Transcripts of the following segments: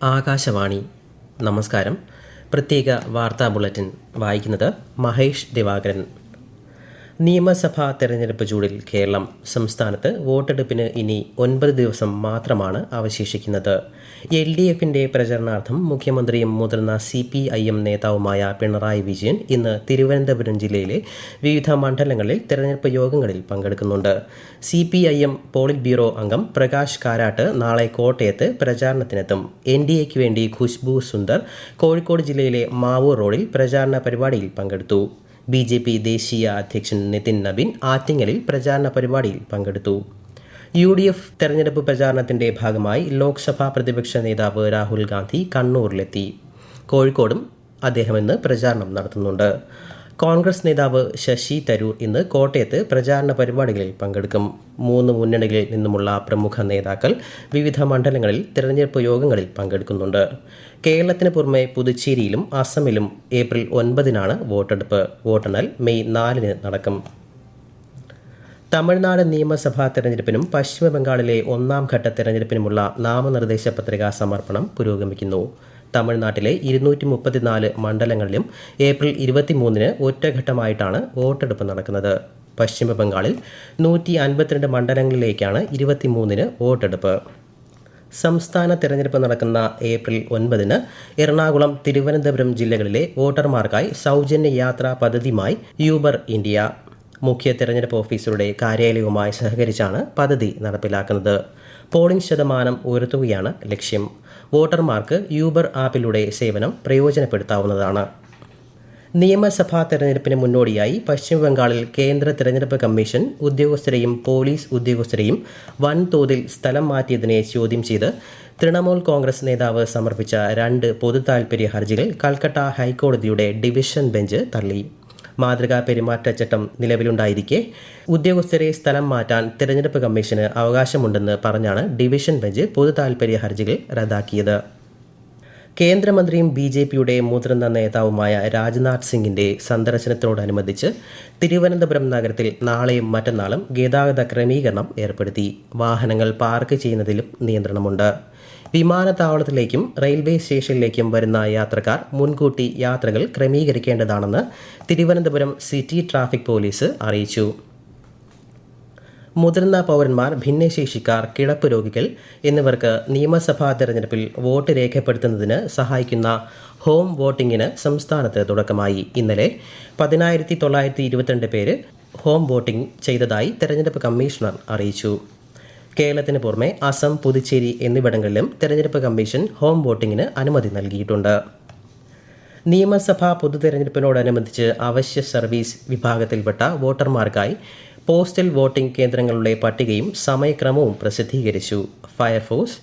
ആകാശവാണി. നമസ്കാരം. പ്രത്യേക വാർത്താ ബുള്ളറ്റിൻ വായിക്കുന്നത് മഹേഷ് ദിവാകരൻ. നിയമസഭാ തെരഞ്ഞെടുപ്പ് ചൂടിൽ കേരളം. സംസ്ഥാനത്ത് വോട്ടെടുപ്പിന് ഇനി 9 ദിവസം മാത്രമാണ് അവശേഷിക്കുന്നത്. LDFന്റെ പ്രചരണാർത്ഥം മുഖ്യമന്ത്രിയും മുതിർന്ന CPIM നേതാവുമായ പിണറായി വിജയൻ ഇന്ന് തിരുവനന്തപുരം ജില്ലയിലെ വിവിധ മണ്ഡലങ്ങളിൽ തെരഞ്ഞെടുപ്പ് യോഗങ്ങളിൽ പങ്കെടുക്കുന്നുണ്ട്. CPIM പോളിറ്റ് ബ്യൂറോ അംഗം പ്രകാശ് കാരാട്ട് നാളെ കോട്ടയത്ത് പ്രചാരണത്തിനെത്തും. NDAയ്ക്ക് വേണ്ടി ഖുശ്ബു സുന്ദർ കോഴിക്കോട് ജില്ലയിലെ മാവൂർ റോഡിൽ പ്രചാരണ പരിപാടിയിൽ പങ്കെടുത്തു. BJP ദേശീയ അധ്യക്ഷൻ നിതിൻ നബീൻ ആറ്റിങ്ങലിൽ പ്രചാരണ പരിപാടിയിൽ പങ്കെടുത്തു. UDF തെരഞ്ഞെടുപ്പ് പ്രചാരണത്തിന്റെ ഭാഗമായി ലോക്സഭാ പ്രതിപക്ഷ നേതാവ് രാഹുൽ ഗാന്ധി കണ്ണൂരിലെത്തി. കോഴിക്കോടും അദ്ദേഹം ഇന്ന് പ്രചാരണം നടത്തുന്നുണ്ട്. കോൺഗ്രസ് നേതാവ് ശശി തരൂർ ഇന്ന് കോട്ടയത്ത് പ്രചാരണ പരിപാടികളിൽ പങ്കെടുക്കും. 3 മുന്നണികളിൽ നിന്നുമുള്ള പ്രമുഖ നേതാക്കൾ വിവിധ മണ്ഡലങ്ങളിൽ തെരഞ്ഞെടുപ്പ് യോഗങ്ങളിൽ പങ്കെടുക്കുന്നുണ്ട്. കേരളത്തിന് പുറമെ പുതുച്ചേരിയിലും അസമിലും ഏപ്രിൽ 9-നാണ് വോട്ടെടുപ്പ്. വോട്ടെണ്ണൽ മെയ് 4-ന് നടക്കും. തമിഴ്നാട് നിയമസഭാ തെരഞ്ഞെടുപ്പിനും പശ്ചിമ ബംഗാളിലെ 1ാം ഘട്ട തെരഞ്ഞെടുപ്പിനുമുള്ള നാമനിർദ്ദേശ പത്രികാ സമർപ്പണം പുരോഗമിക്കുന്നു. തമിഴ്നാട്ടിലെ 234 മണ്ഡലങ്ങളിലും ഏപ്രിൽ 23-ന് ഒറ്റഘട്ടമായിട്ടാണ് വോട്ടെടുപ്പ് നടക്കുന്നത്. പശ്ചിമ ബംഗാളിൽ 152 മണ്ഡലങ്ങളിലേക്കാണ് 23-ന് വോട്ടെടുപ്പ്. സംസ്ഥാന തെരഞ്ഞെടുപ്പ് നടക്കുന്ന ഏപ്രിൽ 9-ന് എറണാകുളം, തിരുവനന്തപുരം ജില്ലകളിലെ വോട്ടർമാർക്കായി സൗജന്യ യാത്രാ പദ്ധതിയുമായി യൂബർ ഇന്ത്യ മുഖ്യ തെരഞ്ഞെടുപ്പ് ഓഫീസറുടെ കാര്യാലയവുമായി സഹകരിച്ചാണ് പദ്ധതി നടപ്പിലാക്കുന്നത്. പോളിംഗ് ശതമാനം ഉയർത്തുകയാണ് ലക്ഷ്യം. വോട്ടർമാർക്ക് യൂബർ ആപ്പിലൂടെ സേവനം പ്രയോജനപ്പെടുത്താവുന്നതാണ്. നിയമസഭാ തെരഞ്ഞെടുപ്പിന് മുന്നോടിയായി പശ്ചിമ ബംഗാളിൽ കേന്ദ്ര തെരഞ്ഞെടുപ്പ് കമ്മീഷൻ ഉദ്യോഗസ്ഥരെയും പോലീസ് ഉദ്യോഗസ്ഥരെയും വൻതോതിൽ സ്ഥലം മാറ്റിയതിനെ ചോദ്യം ചെയ്ത് തൃണമൂൽ കോൺഗ്രസ് നേതാവ് സമർപ്പിച്ച 2 പൊതുതാൽപര്യ ഹർജികൾ കൽക്കട്ട ഹൈക്കോടതിയുടെ ഡിവിഷൻ ബെഞ്ച് തള്ളി. മാതൃകാ പെരുമാറ്റച്ചട്ടം നിലവിലുണ്ടായിരിക്കെ ഉദ്യോഗസ്ഥരെ സ്ഥലം മാറ്റാൻ തെരഞ്ഞെടുപ്പ് കമ്മീഷന് അവകാശമുണ്ടെന്ന് പറഞ്ഞാണ് ഡിവിഷൻ ബെഞ്ച് പൊതുതാൽപര്യ ഹർജികൾ റദ്ദാക്കിയത്. കേന്ദ്രമന്ത്രിയും BJPയുടെ മുതിർന്ന നേതാവുമായ രാജ്നാഥ് സിംഗിന്റെ സന്ദർശനത്തോടനുബന്ധിച്ച് തിരുവനന്തപുരം നഗരത്തിൽ നാളെയും മറ്റന്നാളും ഗതാഗത ക്രമീകരണം ഏർപ്പെടുത്തി. വാഹനങ്ങൾ പാർക്ക് ചെയ്യുന്നതിലും നിയന്ത്രണമുണ്ട്. വിമാനത്താവളത്തിലേക്കും റെയിൽവേ സ്റ്റേഷനിലേക്കും വരുന്ന യാത്രക്കാർ മുൻകൂട്ടി യാത്രകൾ ക്രമീകരിക്കേണ്ടതാണെന്ന് തിരുവനന്തപുരം സിറ്റി ട്രാഫിക് പോലീസ് അറിയിച്ചു. മുതിർന്ന പൗരന്മാർ, ഭിന്നശേഷിക്കാർ, കിടപ്പ് രോഗികൾ എന്നിവർക്ക് നിയമസഭാ തെരഞ്ഞെടുപ്പിൽ വോട്ട് രേഖപ്പെടുത്തുന്നതിന് സഹായിക്കുന്ന ഹോം വോട്ടിങ്ങിന് സംസ്ഥാനത്ത് തുടക്കമായി. ഇന്നലെ 10,922 പേര് ഹോം വോട്ടിംഗ് ചെയ്തതായി തെരഞ്ഞെടുപ്പ് കമ്മീഷണർ അറിയിച്ചു. കേരളത്തിന് പുറമെ അസം, പുതുച്ചേരി എന്നിവിടങ്ങളിലും തെരഞ്ഞെടുപ്പ് കമ്മീഷൻ ഹോം വോട്ടിങ്ങിന് അനുമതി നൽകിയിട്ടുണ്ട്. നിയമസഭാ പൊതുതെരഞ്ഞെടുപ്പിനോടനുബന്ധിച്ച് അവശ്യ സർവീസ് വിഭാഗത്തിൽപ്പെട്ട വോട്ടർമാർക്കായി പോസ്റ്റൽ വോട്ടിംഗ് കേന്ദ്രങ്ങളുടെ പട്ടികയും സമയക്രമവും പ്രസിദ്ധീകരിച്ചു. Fire force,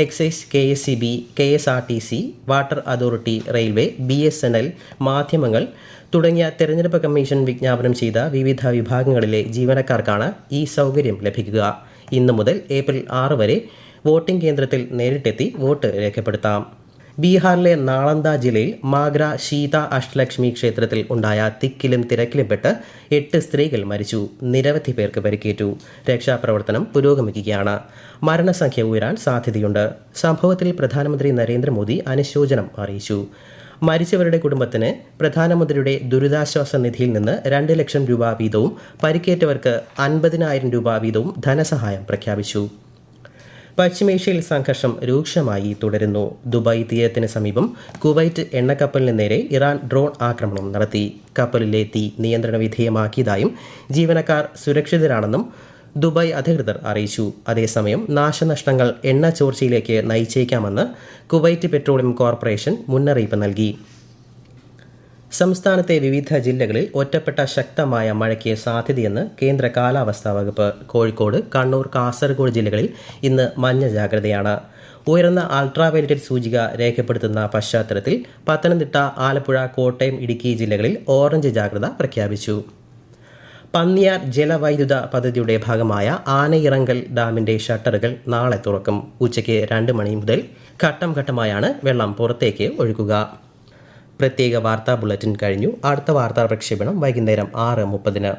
excise, KSEB, KSRTC, water authority, railway, BSNL, മാധ്യമങ്ങൾ തുടങ്ങിയ തെരഞ്ഞെടുപ്പ് കമ്മീഷൻ വിജ്ഞാപനം ചെയ്ത വിവിധ വിഭാഗങ്ങളിലെ ജീവനക്കാർക്കാണ് ഈ സൗകര്യം ലഭിക്കുക. ഇന്നു മുതൽ ഏപ്രിൽ 6 വരെ വോട്ടിംഗ് കേന്ദ്രത്തിൽ നേരിട്ടെത്തി വോട്ട് രേഖപ്പെടുത്താം. ബീഹാറിലെ നാളന്ദ ജില്ലയിൽ മാഗ്ര ശീത അഷ്ടലക്ഷ്മി ക്ഷേത്രത്തിൽ ഉണ്ടായ തിക്കിലും തിരക്കിലും പെട്ട് 8 സ്ത്രീകൾ മരിച്ചു. നിരവധി പേർക്ക് പരിക്കേറ്റു. രക്ഷാപ്രവർത്തനം പുരോഗമിക്കുകയാണ്. മരണസംഖ്യ ഉയരാൻ സാധ്യതയുണ്ട്. സംഭവത്തിൽ പ്രധാനമന്ത്രി നരേന്ദ്രമോദി അനുശോചനം അറിയിച്ചു. മരിച്ചവരുടെ കുടുംബത്തിന് പ്രധാനമന്ത്രിയുടെ ദുരിതാശ്വാസ നിധിയിൽ നിന്ന് 2 ലക്ഷം രൂപ വീതവും പരിക്കേറ്റവർക്ക് 50,000 രൂപ വീതവും ധനസഹായം പ്രഖ്യാപിച്ചു. പശ്ചിമേഷ്യയിൽ സംഘർഷം രൂക്ഷമായി തുടരുന്നു. ദുബായ് തീരത്തിന് സമീപം കുവൈറ്റ് എണ്ണക്കപ്പലിന് നേരെ ഇറാൻ ഡ്രോൺ ആക്രമണം നടത്തി. കപ്പലിലെ തീ നിയന്ത്രണ വിധേയമാക്കിയതായും ജീവനക്കാർ സുരക്ഷിതരാണെന്നും ദുബായ് അധികൃതർ അറിയിച്ചു. അതേസമയം നാശനഷ്ടങ്ങൾ എണ്ണ ചോർച്ചയിലേക്ക് നയിച്ചേക്കാമെന്ന് കുവൈറ്റ് പെട്രോളിയം കോർപ്പറേഷൻ മുന്നറിയിപ്പ് നൽകി. സംസ്ഥാനത്തെ വിവിധ ജില്ലകളിൽ ഒറ്റപ്പെട്ട ശക്തമായ മഴയ്ക്ക് സാധ്യതയെന്ന് കേന്ദ്ര കാലാവസ്ഥാ വകുപ്പ്. കോഴിക്കോട്, കണ്ണൂർ, കാസർഗോഡ് ജില്ലകളിൽ ഇന്ന് മഞ്ഞ ജാഗ്രതയാണ്. ഉയർന്ന അൾട്രാവയലറ്റ് സൂചിക രേഖപ്പെടുത്തുന്ന പശ്ചാത്തലത്തിൽ പത്തനംതിട്ട, ആലപ്പുഴ, കോട്ടയം, ഇടുക്കി ജില്ലകളിൽ ഓറഞ്ച് ജാഗ്രത പ്രഖ്യാപിച്ചു. പന്നിയാർ ജലവൈദ്യുത പദ്ധതിയുടെ ഭാഗമായ ആനയിറങ്കൽ ഡാമിന്റെ ഷട്ടറുകൾ നാളെ തുറക്കും. ഉച്ചയ്ക്ക് 2 മണി മുതൽ ഘട്ടം ഘട്ടമായാണ് വെള്ളം പുറത്തേക്ക് ഒഴുകുക. പ്രത്യേക വാർത്താ ബുള്ളറ്റിൻ കഴിഞ്ഞു. അടുത്ത വാർത്താ പ്രക്ഷേപണം വൈകുന്നേരം 6:30-ന്.